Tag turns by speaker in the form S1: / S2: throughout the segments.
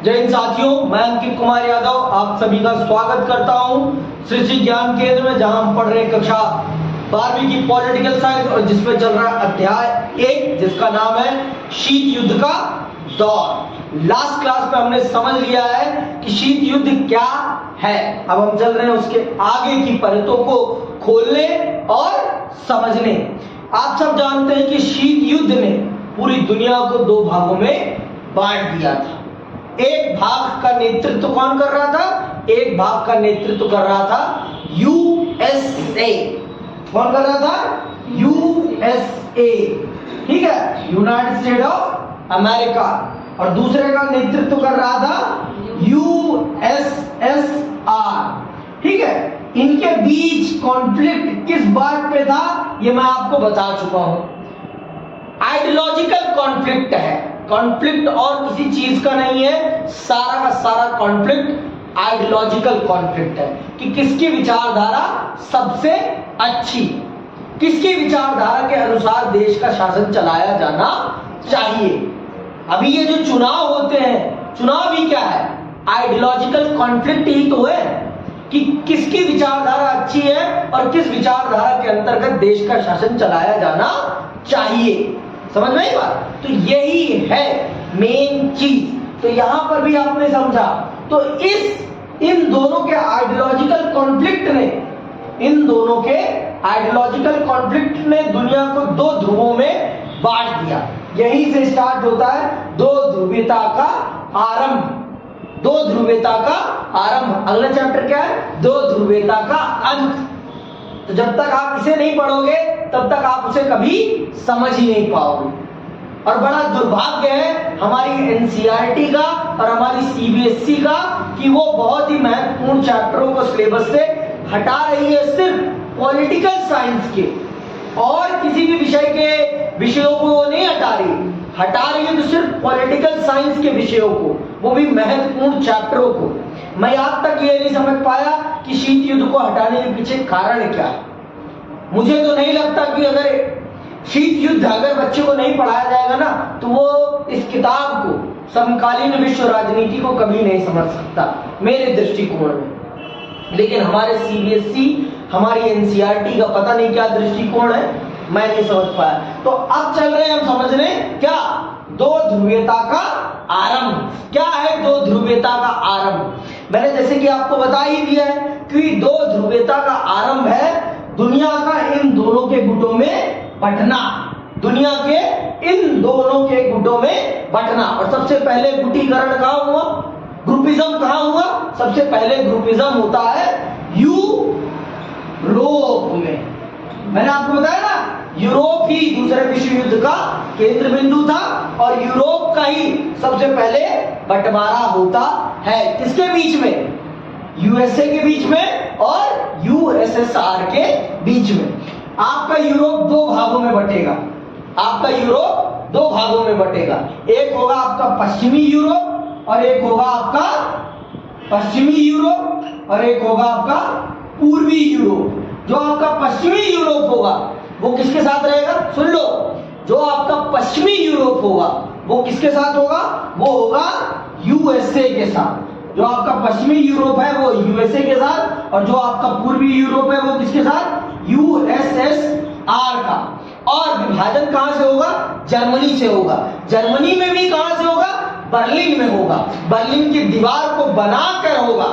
S1: जय हिंद साथियों, मैं अंकित कुमार यादव आप सभी का स्वागत करता हूं सृष्टि ज्ञान केंद्र में, जहां हम पढ़ रहे हैं कक्षा 12वीं की पॉलिटिकल साइंस और जिसमें चल रहा है अध्याय 1 जिसका नाम है शीत युद्ध का दौर। लास्ट क्लास में हमने समझ लिया है कि शीत युद्ध क्या है। अब हम चल रहे हैं उसके आगे की परतों को खोलने और समझने। आप सब जानते हैं कि शीत युद्ध ने पूरी दुनिया को दो भागों में बांट दिया था। एक भाग का नेतृत्व कौन कर रहा था? एक भाग का नेतृत्व कर रहा था यूएसए। कौन कर रहा था? यूएसए, ठीक है, यूनाइटेड स्टेट ऑफ अमेरिका। और दूसरे का नेतृत्व कर रहा था यूएसएसआर, ठीक है। इनके बीच कॉन्फ्लिक्ट किस बात पे था ये मैं आपको बता चुका हूं। आइडियोलॉजिकल कॉन्फ्लिक्ट है। कॉन्फ्लिक्ट और किसी चीज का नहीं है, सारा का सारा कॉन्फ्लिक्ट आइडियोलॉजिकल कॉन्फ्लिक्ट है कि किसकी विचारधारा सबसे अच्छी, किसकी विचारधारा के अनुसार देश का शासन चलाया जाना चाहिए। अभी ये जो चुनाव होते हैं, चुनाव भी क्या है? आइडियोलॉजिकल कॉन्फ्लिक्ट ही तो है कि किसकी विचारधारा अच्छी है और किस विचारधारा के अंतर्गत देश का शासन चलाया जाना चाहिए। समझ में आई बात? तो यही है मेन चीज। तो यहां पर भी आपने समझा। तो इन दोनों के आइडियोलॉजिकल कॉन्फ्लिक्ट ने, इन दोनों के आइडियोलॉजिकल कॉन्फ्लिक्ट ने दुनिया को दो ध्रुवों में बांट दिया। यहीं से स्टार्ट होता है दो ध्रुवीयता का आरंभ। दो ध्रुवीयता का आरंभ। अगला चैप्टर क्या है? दो ध्रुवीयता का अंत। तो जब तक आप इसे नहीं पढ़ोगे तब तक आप उसे कभी समझ ही नहीं पाओगे। और बड़ा दुर्भाग्य है हमारी एनसीईआरटी का और हमारी सीबीएसई का कि वो बहुत ही महत्वपूर्ण चैप्टरों को सिलेबस से हटा रही है, सिर्फ पॉलिटिकल साइंस के और किसी भी विषय के विषयों को वो नहीं हटा रही है तो सिर्फ पॉलिटिकल साइंस के विषयों को, वो भी महत्वपूर्ण चैप्टरों को। मैं आज तक ये नहीं समझ पाया कि शीत युद्ध को हटाने के पीछे कारण क्या है। मुझे तो नहीं लगता कि अगर शीत युद्ध अगर बच्चे को नहीं पढ़ाया जाएगा ना तो वो इस किताब को, समकालीन विश्व राजनीति को कभी नहीं समझ सकता मेरे दृष्टिकोण में। लेकिन हमारे सीबीएसई, हमारी एनसीईआरटी का पता नहीं क्या दृष्टिकोण है, मैं नहीं समझ पाया। तो अब चल रहे हैं हम समझने क्या? दो ध्रुवीयता का आरंभ। क्या है दो ध्रुवीयता का आरंभ? मैंने जैसे कि आपको बता ही दिया है कि दो ध्रुवीयता का आरंभ है दुनिया का इन दोनों के गुटों में बंटना। दुनिया के इन दोनों के गुटों में बंटना। और सबसे पहले गुटीकरण कहां हुआ? ग्रुपिज्म कहां हुआ? सबसे पहले ग्रुपिज्म होता है यूरोप में। मैंने आपको बताया ना, यूरोप ही दूसरे विश्व युद्ध का केंद्र बिंदु था और यूरोप का ही सबसे पहले बंटवारा होता है। किसके बीच में? यूएसए के बीच में और यूएसएसआर के बीच में। आपका यूरोप दो भागों में बटेगा। आपका यूरोप दो भागों में बटेगा। एक होगा आपका पश्चिमी यूरोप और एक होगा आपका पश्चिमी यूरोप और एक होगा आपका पूर्वी यूरोप। जो आपका पश्चिमी यूरोप होगा वो किसके साथ रहेगा? सुन लो, जो आपका पश्चिमी यूरोप होगा वो किसके साथ होगा? वो होगा यूएसए के साथ। जो आपका पश्चिमी यूरोप है वो यूएसए के साथ और जो आपका पूर्वी यूरोप है वो किसके साथ? यूएसएसआर का। और विभाजन कहां से होगा? जर्मनी से होगा। जर्मनी में भी कहां से होगा? बर्लिन में होगा। बर्लिन की दीवार को बनाकर होगा।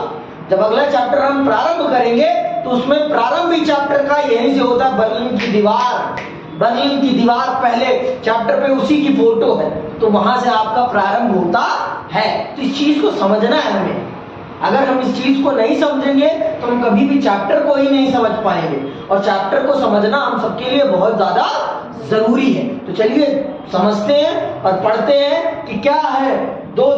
S1: जब अगला चैप्टर हम प्रारंभ करेंगे तो उसमें प्रारंभिक चैप्टर का यहीं से होता है बर्लिन की दीवार। बर्लिन की दीवार पहले चैप्टर पे उसी की फोटो है, तो वहां से आपका प्रारंभ होता है। तो इस चीज को समझना है हमें। अगर हम इस चीज को नहीं समझेंगे तो हम कभी भी चैप्टर को ही नहीं समझ पाएंगे और चैप्टर को समझना हम सबके लिए बहुत ज्यादा जरूरी है। तो चलिए समझते हैं और पढ़ते हैं कि क्या है दो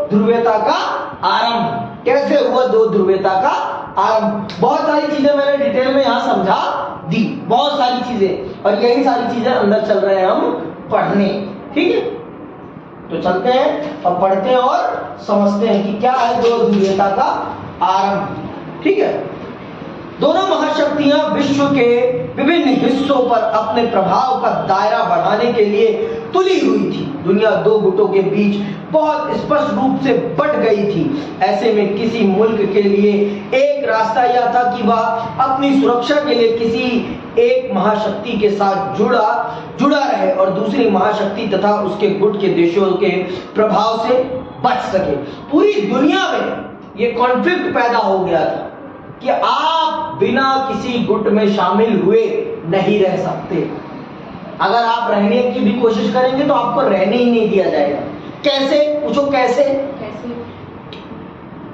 S1: ध्रुवीयता का आरंभ। कैसे हुआ दो ध्रुवीयता का आरंभ? बहुत सारी चीजें मैंने डिटेल में यहां समझा दी, बहुत सारी चीजें, और यही सारी चीजें अंदर चल रहे हैं हम पढ़ने। ठीक है, तो चलते हैं और पढ़ते हैं और समझते हैं कि क्या है दो ध्रुवीयता का आरंभ। ठीक है, दोनों महाशक्तियां विश्व के विभिन्न हिस्सों पर अपने प्रभाव का दायरा बढ़ाने के लिए तुली हुई थी। दुनिया दो गुटों के बीच बहुत स्पष्ट रूप से बट गई थी। ऐसे में किसी मुल्क के लिए एक रास्ता यह था कि वह अपनी सुरक्षा के लिए किसी एक महाशक्ति के साथ जुड़ा रहे और दूसरी महाशक्ति तथा उसके गुट के देशों के प्रभाव से बच सके। पूरी दुनिया में ये कॉन्फ्लिक्ट पैदा हो गया था कि आप बिना किसी गुट में शामिल हुए नहीं रह सकते। अगर आप रहने की भी कोशिश करेंगे तो आपको रहने ही नहीं दिया जाएगा। कैसे? पूछो कैसे?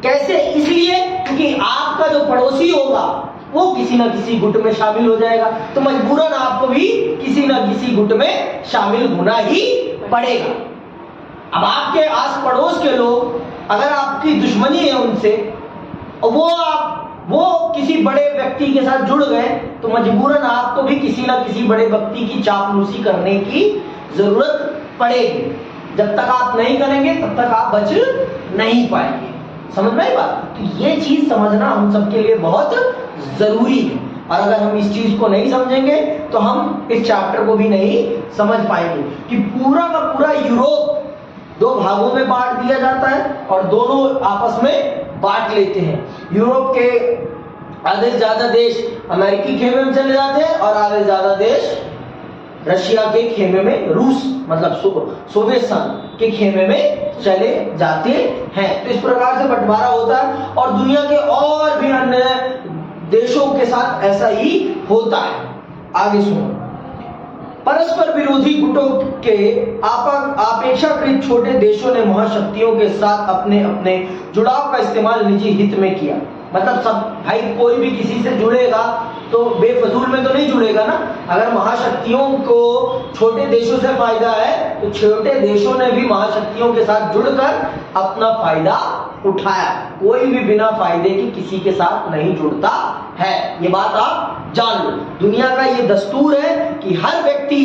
S1: कैसे? इसलिए क्योंकि आपका जो पड़ोसी होगा वो किसी ना किसी गुट में शामिल हो जाएगा, तो मजबूरन आपको भी किसी ना किसी गुट में शामिल होना ही पड़ेगा। अब आपके आस पड़ोस के लोग अगर आपकी दुश्मनी है उनसे और वो किसी बड़े व्यक्ति के साथ जुड़ गए तो मजबूरन आपको भी किसी ना किसी बड़े व्यक्ति की चापलूसी करने की जरूरत पड़ेगी। जब तक आप नहीं करेंगे तब तक आप बच नहीं पाएंगे। समझ में आई बात? तो ये चीज समझना हम सबके लिए बहुत जरूरी है, और अगर हम इस चीज को नहीं समझेंगे तो हम इस चैप्टर को भी नहीं समझ पाएंगे कि पूरा का पूरा यूरोप दो भागों में बांट दिया जाता है और दोनों आपस में बांट लेते हैं। यूरोप के आधे से ज्यादा देश अमेरिकी खेमे में चले जाते हैं और आधे से ज्यादा देश रशिया के खेमे में, रूस मतलब सोवियत संघ के खेमे में चले जाते हैं। तो इस प्रकार से बंटवारा होता है और दुनिया के और भी अन्य देशों के साथ ऐसा ही होता है। आगे सुनो। परस्पर विरोधी गुटों के अपेक्षाकृत छोटे देशों ने महाशक्तियों के साथ अपने अपने जुड़ाव का इस्तेमाल निजी हित में किया। मतलब सब भाई कोई भी किसी से जुड़ेगा तो बेफजूल में तो नहीं जुड़ेगा ना। अगर महाशक्तियों को छोटे देशों से फायदा है तो छोटे देशों ने भी महाशक्तियों के साथ जुड़कर अपना फायदा उठाया। कोई भी बिना फायदे के किसी के साथ नहीं जुड़ता है, ये बात आप जान लो। दुनिया का ये दस्तूर है कि हर व्यक्ति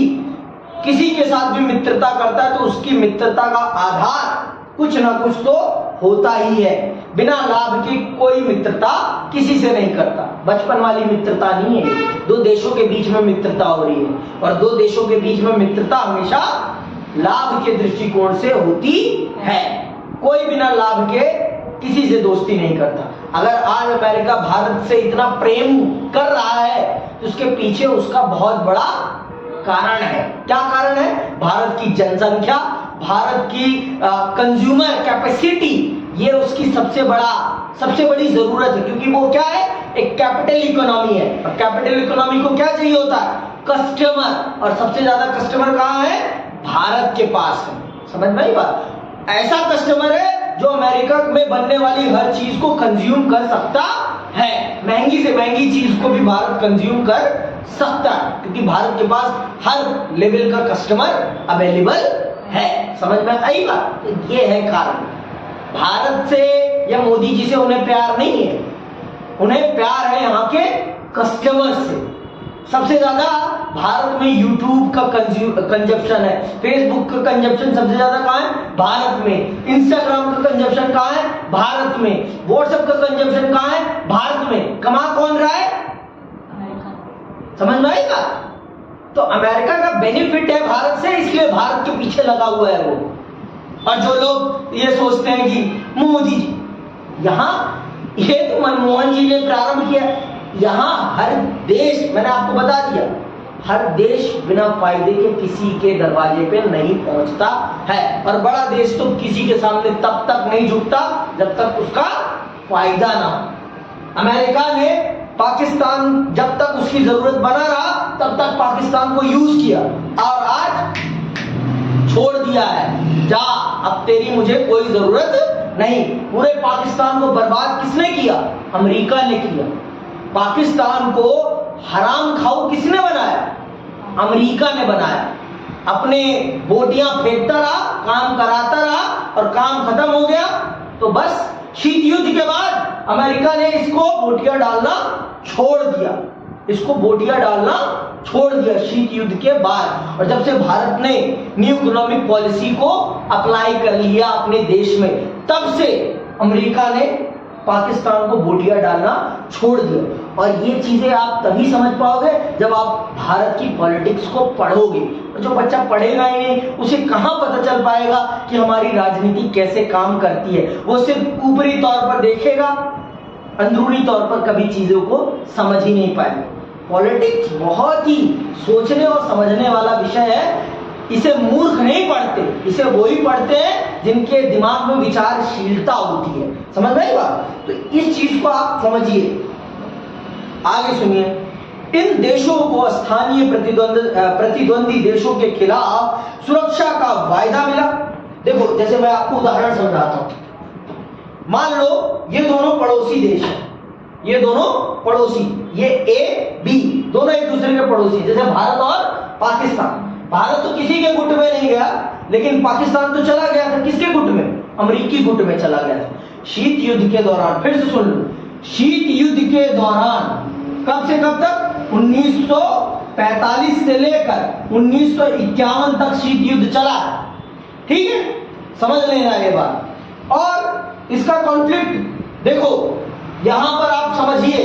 S1: किसी के साथ भी मित्रता करता है तो उसकी मित्रता का आधार कुछ ना कुछ तो होता ही है। बिना लाभ की कोई मित्रता किसी से नहीं करता। बचपन वाली मित्रता नहीं है, दो देशों के बीच में मित्रता हो रही है और दो देशों के बीच में मित्रता हमेशा लाभ के दृष्टिकोण से होती है। कोई बिना लाभ के किसी से दोस्ती नहीं करता। अगर आज अमेरिका भारत से इतना प्रेम कर रहा है तो उसके पीछे उसका बहुत बड़ा कारण है। क्या कारण है? भारत की जनसंख्या, भारत की कंज्यूमर कैपेसिटी, ये उसकी सबसे बड़ी जरूरत है। क्योंकि वो क्या है? एक कैपिटल इकोनॉमी है और कैपिटल इकोनॉमी को क्या चाहिए होता है? कस्टमर। और सबसे ज्यादा कस्टमर कहाँ है? भारत के पास है। समझ में आई बात? ऐसा कस्टमर है जो अमेरिका में बनने वाली हर चीज को कंज्यूम कर सकता है। महंगी से महंगी चीज को भी भारत कंज्यूम कर सकता है क्योंकि भारत के पास हर लेवल का कस्टमर अवेलेबल है। समझ में आई बात? तो ये है कारण। भारत से या मोदी जी से उन्हें प्यार नहीं है, उन्हें प्यार है यहाँ के कस्टमर से। सबसे ज्यादा भारत में यूट्यूब का कंजप्शन है, फेसबुक का कंजप्शन सबसे ज्यादा कहाँ है? भारत में। इंस्टाग्राम का कंजप्शन कहाँ है? भारत में। व्हाट्सएप का कंजप्शन कहाँ है? भारत में। कमा कौन रहा है? समझ में आएगा? तो अमेरिका का बेनिफिट है भारत से, इसलिए भारत के पीछे लगा हुआ है वो। और जो लोग ये सोचते हैं कि मोदी जी, यहाँ ये तो मनमोहन जी ने प्रारंभ किया, यहाँ हर देश, मैंने आपको बता दिया, हर देश बिना फायदे के किसी के दरवाजे पे नहीं पहुंचता है। और बड़ा देश तो किसी के सामने तब तक नहीं झुकता जब तक उसका फायदा ना हो। अमेरिका ने पाकिस्तान जब तक उसकी जरूरत बना रहा तब तक पाकिस्तान को यूज किया और आज छोड़ दिया है, जा अब तेरी मुझे कोई जरूरत नहीं। पूरे पाकिस्तान को बर्बाद किसने किया? अमेरिका ने किया। पाकिस्तान को हराम खाओ किसने बनाया? अमेरिका ने बनाया। अपने बोटियां फेंकता रहा, काम कराता रहा और काम खत्म हो गया तो बस शीत युद्ध के बाद अमेरिका ने इसको बोटियां डालना छोड़ दिया, इसको बोटियां डालना छोड़ दिया शीत युद्ध के बाद। और जब से भारत ने न्यू इकोनॉमिक पॉलिसी को अप्लाई कर लिया अपने देश में, तब से अमेरिका ने पाकिस्तान को बोटियां डालना छोड़ दिया। और ये चीजें आप तभी समझ पाओगे जब आप भारत की पॉलिटिक्स को पढ़ोगे। जो बच्चा पढ़ेगा ही नहीं, उसे कहाँ पता चल पाएगा कि हमारी राजनीति कैसे काम करती है। वो सिर्फ ऊपरी तौर पर देखेगा, अंदरूनी तौर पर कभी चीजों को समझ ही नहीं पाएगा। पॉलिटिक्स बहुत ही सोचने और समझने वाला विषय है। इसे मूर्ख नहीं पढ़ते, इसे वो ही पढ़ते हैं जिनके दिमाग में विचारशीलता होती है। समझ में आई बात? तो इस चीज को आप समझिए। आगे सुनिए, इन देशों को स्थानीय प्रतिद्वंदी देशों के खिलाफ सुरक्षा का वायदा मिला। देखो, जैसे मैं आपको उदाहरण समझाता हूं। मान लो ये दोनों पड़ोसी देश हैं, ये दोनों पड़ोसी, ये ए बी दोनों एक दूसरे के पड़ोसी, जैसे भारत और पाकिस्तान। भारत तो किसी के गुट में नहीं गया, लेकिन पाकिस्तान तो चला गया था। किसके गुट में? अमेरिकी गुट में चला गया था। शीत युद्ध के दौरान, फिर से सुन लो, शीत युद्ध के दौरान कब से कब तक? 1945 से लेकर 1951 तक शीत युद्ध चला। ठीक है, समझ लेना ये बात। और इसका कॉन्फ्लिक्ट देखो, यहां पर आप समझिए,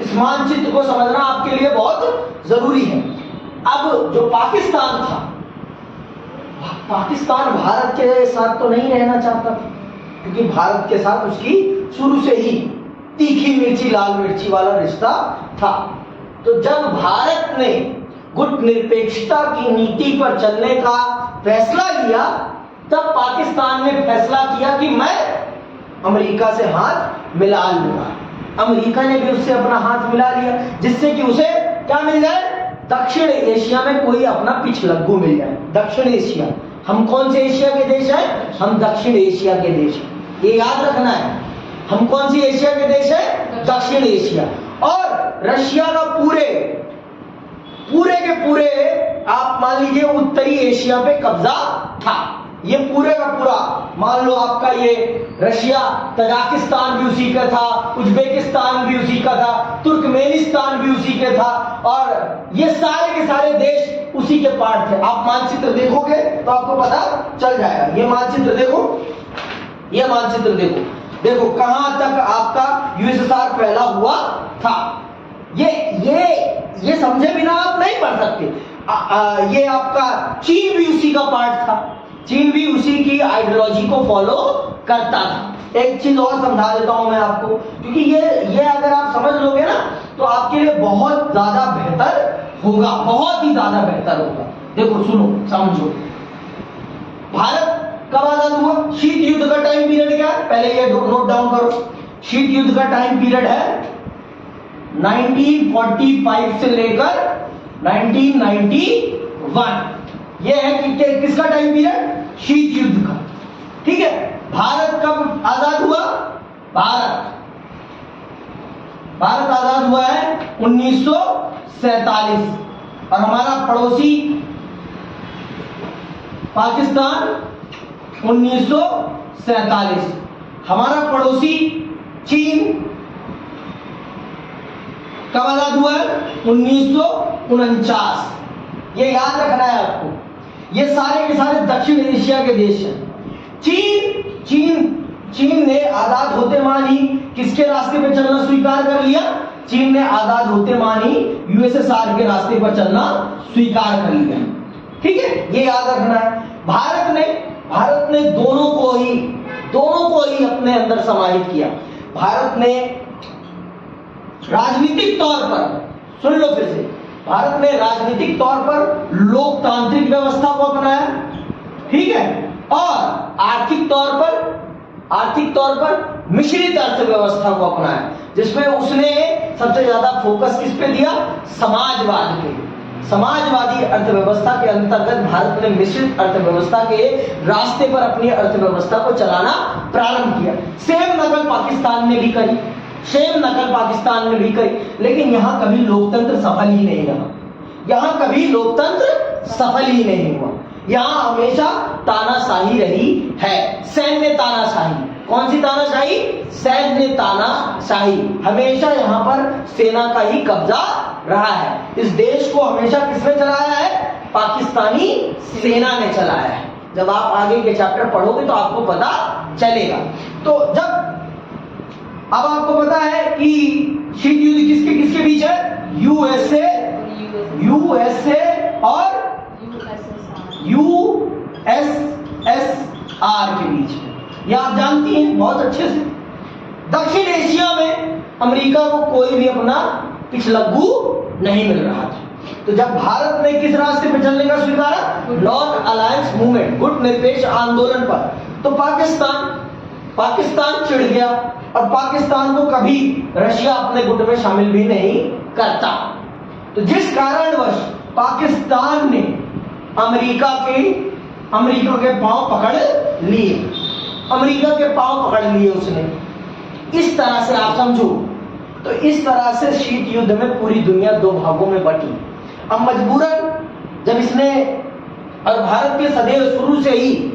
S1: इस मानचित्र को समझना आपके लिए बहुत जरूरी है। अब जो पाकिस्तान था, पाकिस्तान भारत के साथ तो नहीं रहना चाहता था, क्योंकि भारत के साथ उसकी शुरू से ही तीखी मिर्ची लाल मिर्ची वाला रिश्ता था। तो जब भारत ने गुट निरपेक्षता की नीति पर चलने का फैसला लिया, तब पाकिस्तान ने फैसला किया कि मैं अमेरिका से हाथ मिला लूंगा। अमेरिका ने भी उससे अपना हाथ मिला लिया, जिससे कि उसे क्या मिल जाए? दक्षिण एशिया में कोई अपना पिछलग्गू मिल जाए। दक्षिण एशिया, हम कौन से एशिया के देश हैं? हम दक्षिण एशिया के देश हैं, ये याद रखना है। हम कौन सी एशिया के देश हैं? दक्षिण एशिया। और रशिया का पूरे के पूरे आप मान लीजिए उत्तरी एशिया पे कब्जा था। ये पूरे का पूरा, मान लो आपका ये रशिया, तजाकिस्तान भी उसी का था, उज्बेकिस्तान भी उसी का था, तुर्कमेनिस्तान भी उसी के था, और ये सारे के सारे देश उसी के पार्ट थे। आप मानचित्र देखोगे तो आपको पता चल जाएगा। ये मानचित्र देखो, ये मानचित्र देखो, देखो कहां तक आपका यूएसएसआर फैला हुआ था। ये समझे बिना आप नहीं पढ़ सकते। ये आपका चीन भी उसी का पार्ट था, चीन भी उसी की आइडियोलॉजी को फॉलो करता था। एक चीज और समझा देता हूं मैं आपको, क्योंकि ये अगर आप समझ लोगे ना तो आपके लिए बहुत ज्यादा बेहतर होगा, बहुत ही ज्यादा बेहतर होगा। देखो सुनो समझो, भारत कब आजाद हुआ? शीत युद्ध का टाइम पीरियड क्या है? पहले ये नोट डाउन करो। शीत युद्ध का टाइम पीरियड है 1945 से लेकर 1991। ये है कि किसका टाइम पीरियड? शीत युद्ध का। ठीक है, भारत कब आजाद हुआ? भारत आजाद हुआ है 1947, और हमारा पड़ोसी पाकिस्तान 1947। हमारा पड़ोसी चीन कब आजाद हुआ है? 1949। ये याद रखना है आपको। ये सारे के सारे दक्षिण एशिया के देश हैं। चीन ने आजाद होते मान ही किसके रास्ते पर चलना स्वीकार कर लिया? चीन ने आजाद होते मान ही यूएसएसआर के रास्ते पर चलना स्वीकार कर लिया। ठीक है, ये याद रखना है। भारत ने दोनों को ही अपने अंदर समाहित किया। भारत ने राजनीतिक तौर पर, सुन लो फिर से, भारत ने राजनीतिक तौर पर लोकतांत्रिक व्यवस्था को अपनाया। ठीक है, और आर्थिक तौर पर मिश्रित अर्थव्यवस्था को अपनाया, जिसमें उसने सबसे ज्यादा फोकस किस पे दिया? समाजवाद पे। समाजवादी अर्थव्यवस्था के अंतर्गत भारत ने मिश्रित अर्थव्यवस्था के रास्ते पर अपनी अर्थव्यवस्था को चलाना प्रारंभ किया। सेम नकल पाकिस्तान ने भी करी, लेकिन यहां कभी लोकतंत्र सफल ही नहीं हुआ। यहां हमेशा तानाशाही रही है, सैन्य तानाशाही। कौन सी तानाशाही? सैन्य तानाशाही। हमेशा यहां पर सेना का ही कब्जा रहा है। इस देश को हमेशा किसने चलाया है? पाकिस्तानी सेना ने चलाया है। जब आप आगे के चैप्टर पढ़ोगे तो आपको पता चलेगा। तो अब आपको पता है कि शीत युद्ध किसके किसके बीच है? यूएसए और यूएसएसआर के बीच में। ये आप जानती हैं बहुत अच्छे से। दक्षिण एशिया में अमेरिका को कोई भी अपना पिछलग्गू नहीं मिल रहा था। तो जब भारत ने किस रास्ते पर चलने का स्वीकारा? नॉन अलायंस मूवमेंट, गुट निरपेक्ष आंदोलन पर, तो पाकिस्तान चिढ़ गया और पाकिस्तान को कभी रशिया अपने गुट में शामिल भी नहीं करता। तो जिस कारणवश पाकिस्तान ने अमेरिका के पांव पकड़ लिए, अमेरिका के पांव पकड़ लिए उसने। इस तरह से आप समझो, तो इस तरह से शीत युद्ध में पूरी दुनिया दो भागों में बटी। अब मजबूरन जब इसने, और भारत के सदैव शुरू से ही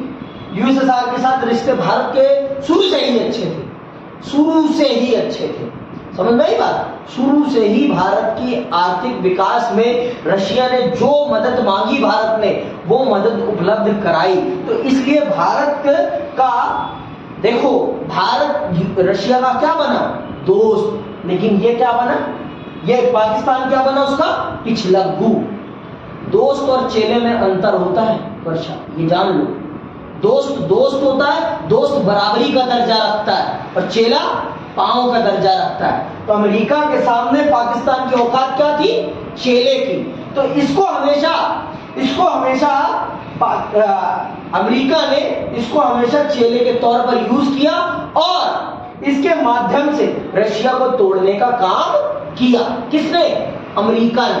S1: यूएसएसआर के साथ रिश्ते भारत के शुरू से ही अच्छे थे, समझ में आई बात? शुरू से ही भारत की आर्थिक विकास में रशिया ने जो मदद मांगी, भारत ने वो मदद उपलब्ध कराई। तो इसलिए भारत का, देखो, भारत रशिया का क्या बना? दोस्त। लेकिन ये क्या बना? ये पाकिस्तान क्या बना? उसका पिछलग्गू। दोस्त और चेले में अंतर होता है वर्षा, ये जान लो। दोस्त होता है, दोस्त बराबरी का दर्जा रखता है और चेला पांव का दर्जा रखता है। तो अमेरिका के सामने पाकिस्तान की औकात क्या थी? चेले की। तो इसको हमेशा अमेरिका ने इसको हमेशा चेले के तौर पर यूज किया और इसके माध्यम से रशिया को तोड़ने का काम किया। किसने? अमेरिका ने।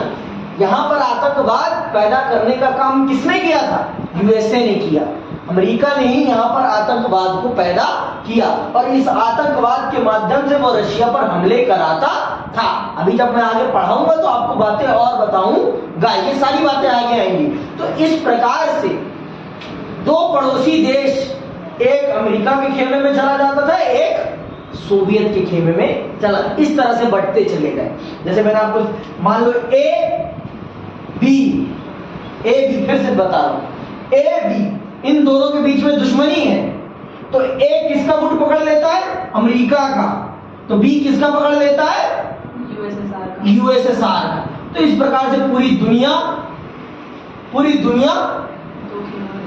S1: यहां पर आतंकवाद पैदा करने का काम किसने किया था? यूएसए ने किया। अमेरिका ने ही यहाँ पर आतंकवाद को पैदा किया और इस आतंकवाद के माध्यम से वो रशिया पर हमले कराता था। अभी जब मैं आगे पढ़ाऊंगा तो आपको बातें और बताऊंगा, ये सारी बातें आगे आएंगी। तो इस प्रकार से दो पड़ोसी देश, एक अमेरिका के खेमे में चला जाता था, एक सोवियत के खेमे में चला, इस तरह से बढ़ते चले गए। जैसे मैंने आपको, मान लो ए बी, फिर से बता रहा हूं, ए बी, इन दोनों के बीच में दुश्मनी है। तो ए किसका गुट पकड़ लेता है? अमेरिका का। तो बी किसका पकड़ लेता है? यूएसएसआर का। तो इस प्रकार से पूरी दुनिया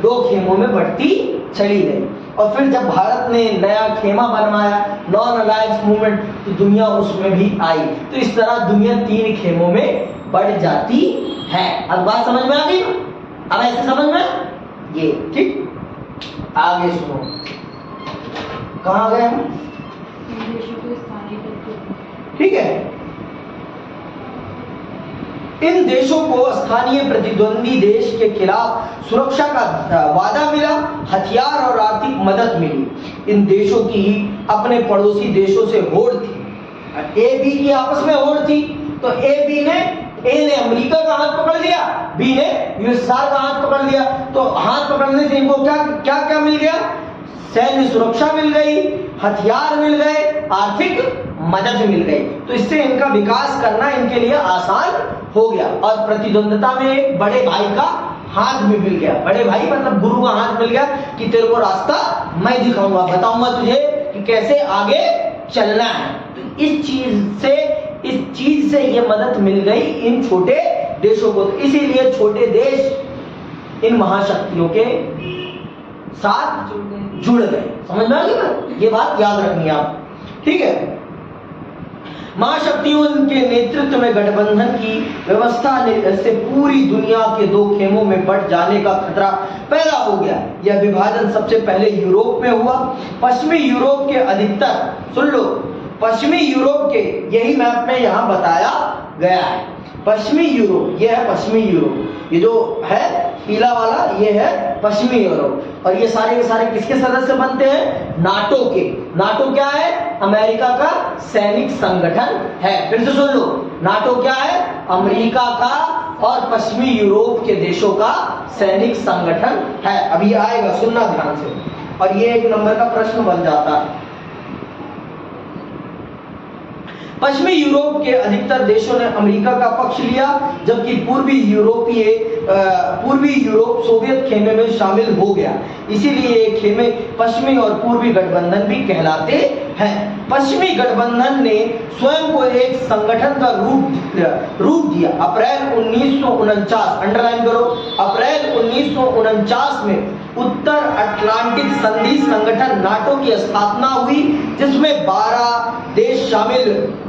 S1: दो खेमों में बढ़ती चली गई। और फिर जब भारत ने नया खेमा बनवाया, नॉन अलायंस मूवमेंट, तो दुनिया उसमें भी आई। तो इस तरह दुनिया तीन खेमों में बढ़ जाती है। अब बात समझ में आ गई? अब ऐसे समझ में ये, ठीक। आगे सुनो, कहां गए हम? ठीक है। इन देशों को स्थानीय प्रतिद्वंदी देश के खिलाफ सुरक्षा का वादा मिला, हथियार और आर्थिक मदद मिली। इन देशों की अपने पड़ोसी देशों से होड़ थी, ए बी की आपस में होड़ थी। तो ए ने अमेरिका का हाथ पकड़ लिया, बी ने यूएसएसआर का हाथ पकड़ लिया। तो हाथ पकड़ने से इनको क्या मिल गया? सैन्य सुरक्षा मिल गई, हथियार मिल गए, आर्थिक मदद मिल गई। तो इससे इनका विकास करना इनके लिए आसान हो गया। और प्रतिद्वंदता में एक बड़े भाई का हाथ भी मिल गया। बड़े भाई मतलब गुरु का हाथ मिल गया कि तेरे को रास्ता मैं दिखाऊंगा, बताऊंगा तुझे कि कैसे आगे चलना है। तो इस चीज से ये मदद मिल गई इन छोटे देशों को। तो इसीलिए छोटे देश इन महाशक्तियों के साथ जुड़ गए। समझ में आ गई ना? ये बात याद रखनी है आप, ठीक है। महाशक्तियों के नेतृत्व में गठबंधन की व्यवस्था से पूरी दुनिया के दो खेमों में बंट जाने का खतरा पैदा हो गया। यह विभाजन सबसे पहले यूरोप में हुआ। पश्चिमी यूरोप के अधिकतर, सुन लो, पश्चिमी यूरोप के, यही मैप में यहां बताया गया है। पश्चिमी यूरोप, ये है पश्चिमी यूरोप, ये जो है पीला वाला ये है पश्चिमी यूरोप। और ये सारे के सारे किसके सदस्य बनते हैं? नाटो के। नाटो क्या है? अमेरिका का सैनिक संगठन है। फिर से सुन लो, नाटो क्या है? अमेरिका का और पश्चिमी यूरोप के देशों का सैनिक संगठन है। अभी आएगा, सुनना ध्यान से, और ये एक नंबर का प्रश्न बन जाता है। पश्चिमी यूरोप के अधिकतर देशों ने अमेरिका का पक्ष लिया, जबकि पूर्वी यूरोप सोवियत खेमे में शामिल हो गया। इसीलिए ये खेमे पश्चिमी और पूर्वी गठबंधन भी कहलाते है। पश्चिमी गठबंधन ने स्वयं को एक संगठन का रूप दिया। अप्रैल 1949, अंडरलाइन करो, अप्रैल 1949 में उत्तर अटलांटिक संधि संगठन नाटो की स्थापना हुई, जिसमें 12 देश शामिल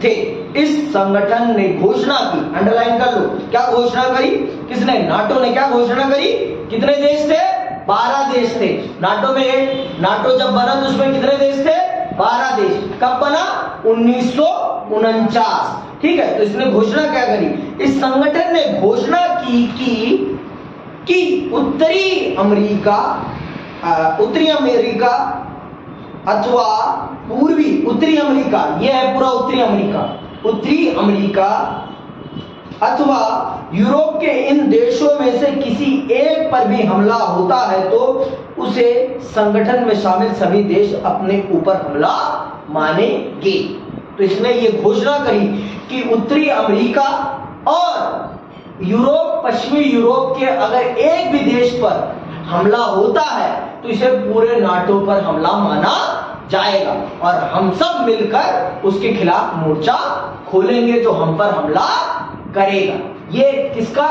S1: थे। इस संगठन ने घोषणा की, अंडरलाइन कर लो, क्या घोषणा करी, किसने, नाटो ने क्या घोषणा करी, कितने देश थे, 12 देश थे। नाटो में, नाटो जब बना तो उसमें कितने देश थे, 12 देश। कब बना, 1949, ठीक है। तो इसने घोषणा क्या करी, इस संगठन ने घोषणा की कि उत्तरी अमेरिका अथवा पूर्वी उत्तरी अमेरिका, यह है पूरा उत्तरी अमेरिका अथवा यूरोप के इन देशों में से किसी एक पर भी हमला होता है तो उसे संगठन में शामिल सभी देश अपने ऊपर हमला मानेंगे। तो इसने ये घोषणा करी कि उत्तरी अमेरिका और यूरोप, पश्चिमी यूरोप के अगर एक भी देश पर हमला होता है तो इसे पूरे नाटो पर हमला माना जाएगा और हम सब मिलकर उसके खिलाफ मोर्चा खोलेंगे जो हम पर हमला करेगा। ये किसका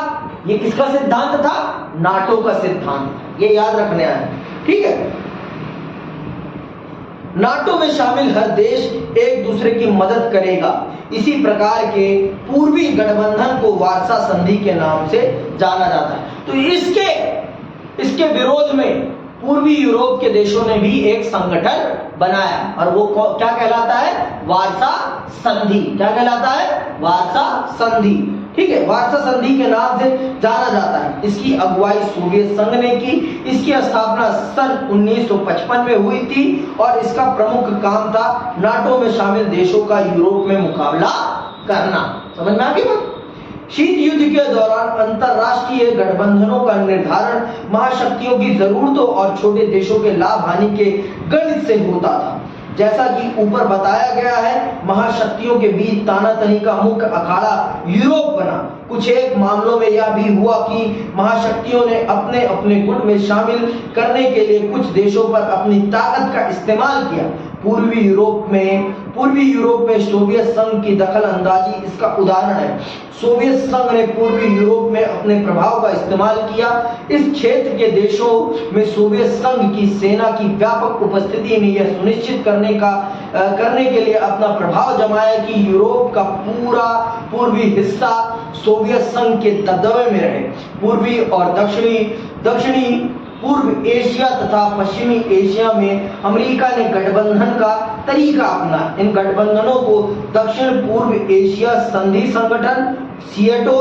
S1: सिद्धांत था, नाटो का सिद्धांत, ये याद रखने आए, ठीक है। नाटो में शामिल हर देश एक दूसरे की मदद करेगा। इसी प्रकार के पूर्वी गठबंधन को वार्सा संधि के नाम से जाना जाता है। तो इसके विरोध में पूर्वी यूरोप के देशों ने भी एक संगठन बनाया और वो क्या कहलाता है, वार्सा संधि। क्या कहलाता है, वार्सा संधि, ठीक है। वार्सा संधि के नाम से जाना जाता है। इसकी अगुवाई सोवियत संघ ने की। इसकी स्थापना सन 1955 में हुई थी और इसका प्रमुख काम था नाटो में शामिल देशों का यूरोप में मुकाबला करना। समझ में आ गई बात। शीत युद्ध के दौरान अंतरराष्ट्रीय गठबंधनों का निर्धारण महाशक्तियों की जरूरतों और छोटे देशों के लाभ हानि के गणित से होता था। जैसा कि ऊपर बताया गया है, महाशक्तियों के बीच तानातनी का मुख्य अखाड़ा यूरोप बना। कुछ एक मामलों में यह भी हुआ कि महाशक्तियों ने अपने अपने गुट में शामिल करने के लिए कुछ देशों पर अपनी ताकत का इस्तेमाल किया। पूर्वी यूरोप में सोवियत संघ की दखल अंदाजी इसका उदाहरण है। सोवियत संघ ने पूर्वी यूरोप में अपने प्रभाव का इस्तेमाल किया। इस क्षेत्र के देशों में सोवियत संघ की सेना की व्यापक उपस्थिति ने यह सुनिश्चित करने के लिए अपना प्रभाव जमाया कि यूरोप का पूरा पूर्वी हिस्सा सोवियत संघ के दबदबे में रहे। पूर्वी और दक्षिणी पूर्व एशिया तथा पश्चिमी एशिया में अमेरिका ने गठबंधन का तरीका अपना। इन गठबंधनों को दक्षिण पूर्व एशिया संधि संगठन सीएटो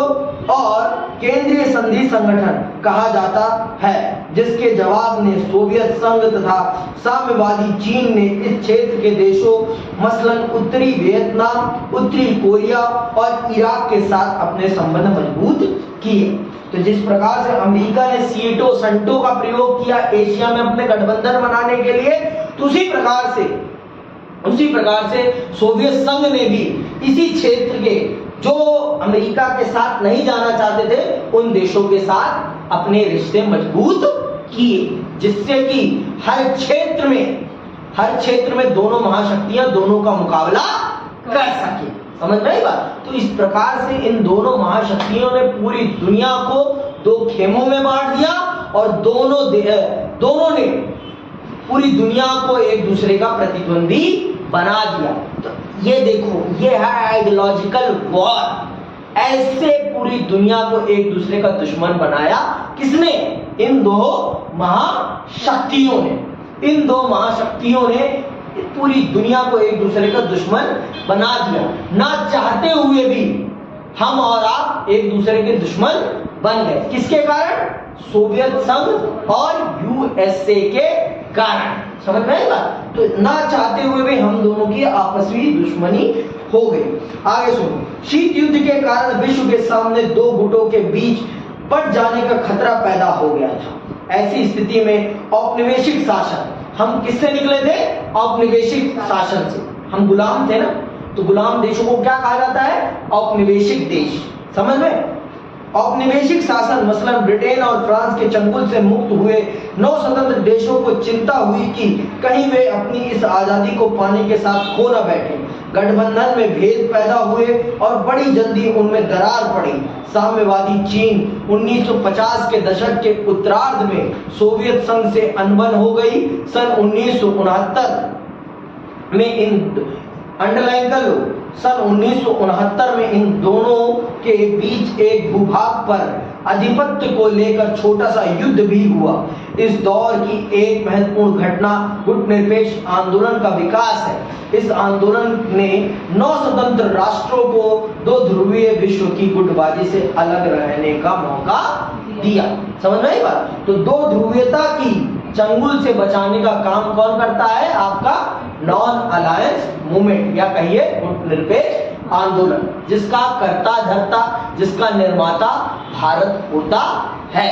S1: और केंद्रीय संधि संगठन कहा जाता है, जिसके जवाब में सोवियत संघ तथा साम्यवादी चीन ने इस क्षेत्र के देशों मसलन उत्तरी वियतनाम, उत्तरी कोरिया और इराक के साथ अपने संबंध मजबूत किए। तो जिस प्रकार से अमेरिका ने सीएटो संटो का प्रयोग किया एशिया में अपने गठबंधन बनाने के लिए, तो उसी प्रकार से सोवियत संघ ने भी इसी क्षेत्र के जो अमेरिका के साथ नहीं जाना चाहते थे उन देशों के साथ अपने रिश्ते मजबूत किए, जिससे कि हर क्षेत्र में दोनों महाशक्तियां दोनों का मुकाबला कर सके। समझ में आई बात। तो इस प्रकार से इन दोनों महाशक्तियों ने पूरी दुनिया को दो खेमों में बांट दिया और दोनों ने पूरी दुनिया को एक दूसरे का प्रतिद्वंदी बना दिया। तो ये देखो, ये है आइडियोलॉजिकल वॉर। ऐसे पूरी दुनिया को एक दूसरे का दुश्मन बनाया किसने, इन दो महाशक्तियों ने पूरी दुनिया को एक दूसरे का दुश्मन बना दिया। ना चाहते हुए भी हम और आप एक दूसरे के दुश्मन बन गए। किसके कारण, सोवियत संघ और यूएसए के कारण। समझ में आई बात। तो ना चाहते हुए भी हम दोनों की आपसी दुश्मनी हो गई। आगे सुनो। शीत युद्ध के कारण विश्व के सामने दो गुटों के बीच बट जाने का खतरा पैदा हो गया था। ऐसी स्थिति में औपनिवेशिक शासन, हम किससे निकले थे, औपनिवेशिक शासन से। हम गुलाम थे ना, तो गुलाम देशों को क्या कहा जाता है, औपनिवेशिक देश। समझ में, औपनिवेशिक शासन मसलन ब्रिटेन और फ्रांस के चंगुल से मुक्त हुए 9 स्वतंत्र देशों को चिंता हुई कि कहीं वे अपनी इस आजादी को पाने के साथ खो न बैठे। गठबंधन में भेद पैदा हुए और बड़ी जल्दी उनमें दरार पड़ी। साम्यवादी चीन 1950 के दशक के उत्तरार्ध में सोवियत संघ से अनबन हो गई। सन 1969 में सन 1969 में इन दोनों के बीच एक भूभाग पर आधिपत्य को लेकर छोटा सा युद्ध भी हुआ। इस दौर की एक महत्वपूर्ण घटना गुटनिरपेक्ष आंदोलन का विकास है। इस आंदोलन ने 9 स्वतंत्र राष्ट्रों को 2 ध्रुवीय विश्व की गुटबाजी से अलग रहने का मौका दिया। समझ में आई बात? तो 2 ध्रुवीयता की चंगुल से बचाने का काम कौन करता है? आपका नॉन अलायंस मूवमेंट या कहिए गुटनिरपेक्ष आंदोलन, जिसका कर्ता धर्ता, जिसका निर्माता भारत होता है।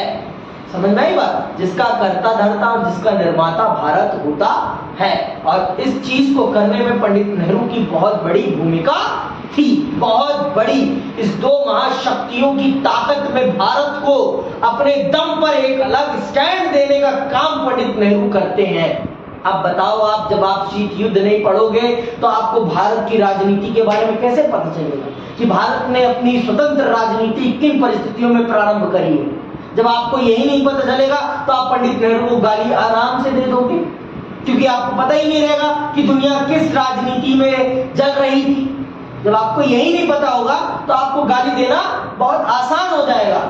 S1: समझ में आई बात? जिसका कर्ता धर्ता और जिसका निर्माता भारत होता है। और इस चीज को करने में पंडित नेहरू की बहुत बड़ी भूमिका थी, बहुत बड़ी। इस 2 महाशक्तियों की ताकत में भारत को अपने दम पर एक अलग स्टैंड देने का काम पंडित नेहरू करते हैं। अब बताओ, आप जब आप शीत युद्ध नहीं पढ़ोगे तो आपको भारत की राजनीति के बारे में कैसे पता चलेगा कि भारत ने अपनी स्वतंत्र राजनीति किन परिस्थितियों में प्रारंभ करी है? जब आपको यही नहीं पता चलेगा तो आप पंडित नेहरू को गाली आराम से दे दोगे, क्योंकि आपको पता ही नहीं रहेगा कि दुनिया किस राजनीति में चल रही थी। जब आपको यही नहीं पता होगा तो आपको गाली देना बहुत आसान हो जाएगा।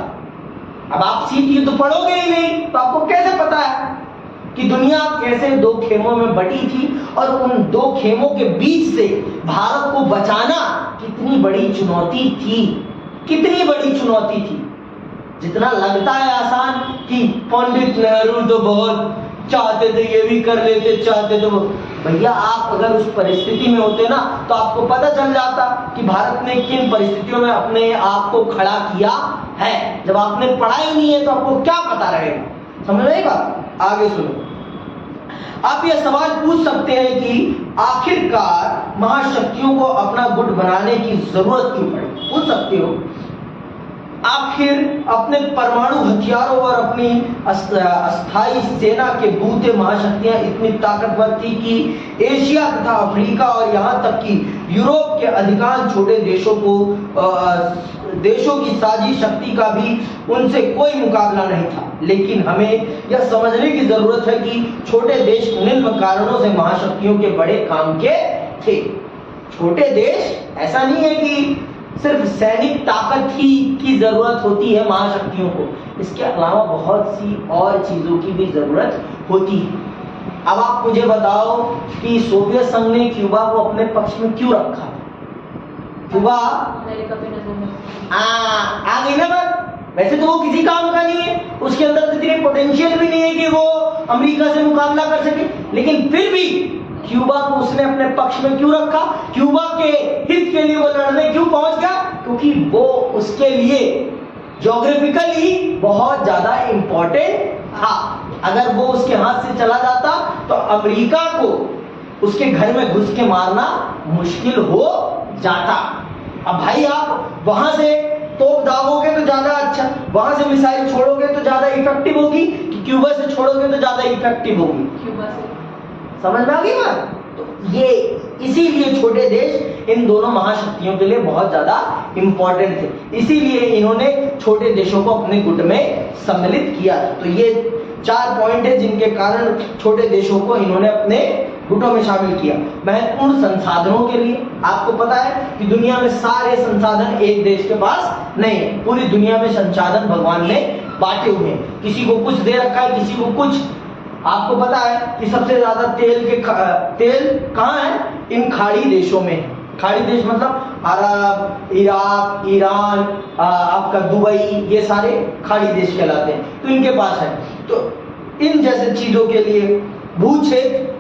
S1: अब आप शीत युद्ध पढ़ोगे ही नहीं तो आपको कैसे पता है कि दुनिया कैसे 2 खेमों में बटी थी और उन 2 खेमों के बीच से भारत को बचाना कितनी बड़ी चुनौती थी, कितनी बड़ी चुनौती थी। जितना लगता है आसान कि पंडित नेहरू तो बहुत चाहते थे, ये भी कर लेते, चाहते तो भैया आप अगर उस परिस्थिति में होते ना तो आपको पता चल जाता कि भारत ने किन परिस्थितियों में अपने आप को खड़ा किया है। जब आपने पढ़ा ही नहीं है तो आपको क्या पता रहेगा? समझ रहे बात? आगे सुनो। आप यह सवाल पूछ सकते हैं कि आखिरकार महाशक्तियों को अपना गुट बनाने की जरूरत क्यों पड़ी? पूछ सकते हो। आखिर अपने परमाणु हथियारों और अपनी अस्थायी सेना के बूते महाशक्तियां इतनी ताकतवर थी कि एशिया तथा अफ्रीका और यहाँ तक कि यूरोप के अधिकांश छोटे देशों की साझी शक्ति का भी उनसे कोई मुकाबला नहीं था। लेकिन हमें यह समझने की जरूरत है कि छोटे देश निम्न कारणों से महाशक्तियों के बड़े काम के थे। छोटे देश, ऐसा नहीं है कि सिर्फ सैनिक ताकत ही की जरूरत होती है महाशक्तियों को, इसके अलावा बहुत सी और चीजों की भी जरूरत होती है। अब आप मुझे बताओ कि सोवियत संघ ने क्यूबा को अपने पक्ष में क्यों रखा? क्यूबा आ गई ना बात। वैसे तो वो किसी काम का नहीं है, उसके अंदर इतनी पोटेंशियल भी नहीं है कि वो अमेरिका से मुकाबला कर सके, लेकिन फिर भी क्यूबा को उसने अपने पक्ष में क्यों रखा? क्यूबा के हित के लिए वो लड़ने क्यों पहुंच गया? क्योंकि वो उसके लिए ज्योग्राफिकली बहुत ज्यादा इंपॉर्टेंट था। अगर वो उसके हाथ से चला जाता तो अमेरिका को उसके घर में घुस के मारना मुश्किल हो जाता। अब भाई आप वहां से तोप दागोगे तो ज्यादा अच्छा, वहां से मिसाइल छोड़ोगे तो ज्यादा इफेक्टिव होगी कि क्यूबा से छोड़ोगे तो ज्यादा इफेक्टिव होगी? क्यूबा से। समझ में आ गई बात? तो ये इसीलिए छोटे देश इन दोनों महाशक्तियों के लिए बहुत ज्यादा इंपॉर्टेंट थे, इसीलिए इन्होंने छोटे देशों को अपने गुट में सम्मिलित किया। तो ये 4 पॉइंट है जिनके कारण छोटे देशों को इन्होंने अपने गुटों में शामिल किया। महत्वपूर्ण संसाधनों के लिए आपको पता है कि दुनिया में सारे संसाधन एक देश के पास नहीं है, पूरी दुनिया में संसाधन भगवान ने बांटे हुए हैं। किसी को कुछ दे रखा है, किसी को कुछ। आपको पता है कि सबसे ज्यादा तेल कहाँ है? इन खाड़ी देशों में है। खाड़ी देश मतलब अरब, इराक, ईरान, आपका दुबई, ये सारे खाड़ी देश कहलाते हैं, तो इनके पास है। तो इन जैसे चीजों के लिए भू क्षेत्र,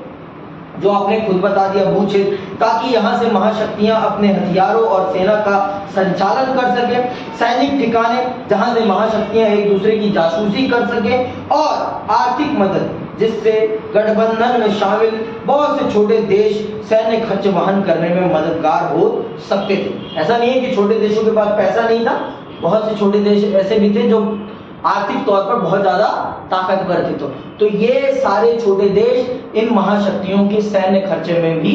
S1: जो आपने खुद बता दिया, भू क्षेत्र, ताकि यहाँ से महाशक्तियां अपने हथियारों और सेना का संचालन कर सके, सैनिक ठिकाने जहाँ से महाशक्तियां एक दूसरे की जासूसी कर सके, और आर्थिक मदद जिससे गठबंधन में शामिल बहुत से छोटे देश सैन्य खर्च वहन करने में मददगार हो सकते थे। ऐसा नहीं है कि छोटे देशों के पास पैसा नहीं था, बहुत से छोटे देश ऐसे भी थे जो आर्थिक तौर पर बहुत ज्यादा ताकतवर थे। तो ये सारे छोटे देश इन महाशक्तियों के सैन्य खर्चे में भी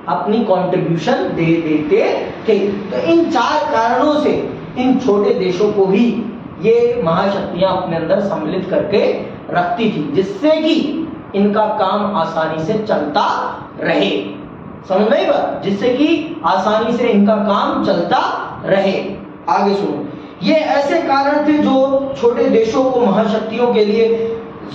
S1: अपनी कंट्रीब्यूशन दे देते थे। तो इन 4 कारणों से इन छोटे देशों को भी ये महाशक्तियां अपने अंदर सम्मिलित करके रखती थी, जिससे कि इनका काम आसानी से चलता रहे। समझ में आई बात? जिससे कि आसानी से इनका काम चलता रहे। आगे सुनो, ये ऐसे कारण थे जो छोटे देशों को महाशक्तियों के लिए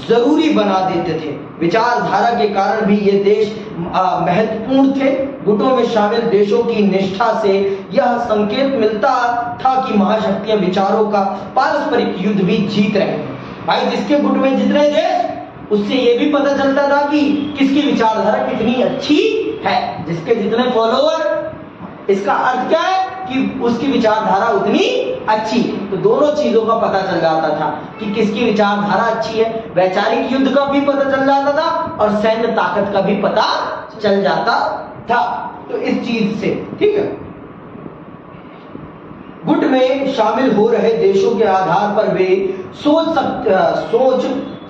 S1: जरूरी बना देते थे। विचारधारा के कारण भी ये देश महत्वपूर्ण थे। गुटों में शामिल देशों की निष्ठा से यह संकेत मिलता था कि महाशक्तियां विचारों का पारस्परिक युद्ध भी जीत रहे हैं। भाई, जिसके गुट में जितने देश, उससे ये भी पता चलता था कि किसकी विचारधारा कितनी अच्छी है। जिसके जितने फॉलोअर, इसका अर्थ क्या है कि उसकी विचारधारा उतनी अच्छी। तो दोनों चीजों का पता चल जाता था कि किसकी विचारधारा अच्छी है। वैचारिक युद्ध का भी पता चल जाता था और सैन्य ताकत का भी पता चल जाता था। तो इस चीज से, ठीक है, गुट में शामिल हो रहे देशों के आधार पर वे सोच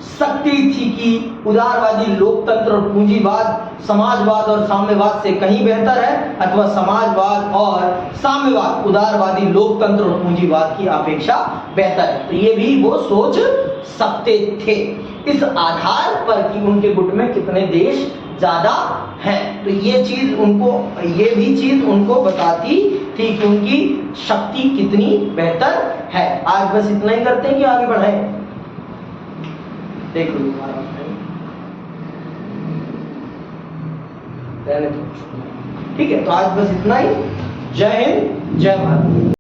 S1: सकती थी कि उदारवादी लोकतंत्र और पूंजीवाद समाजवाद और साम्यवाद से कहीं बेहतर है, अथवा समाजवाद और साम्यवाद उदारवादी लोकतंत्र और पूंजीवाद की अपेक्षा बेहतर है। तो ये भी वो सोच सकते थे इस आधार पर कि उनके गुट में कितने देश ज्यादा हैं। तो ये चीज उनको, ये भी चीज उनको बताती थी कि उनकी शक्ति कितनी बेहतर है। आज बस इतना ही करते हैं कि आगे बढ़ाएं। देख लो, ठीक है। तो आज बस इतना ही। जय हिंद, जय भारत।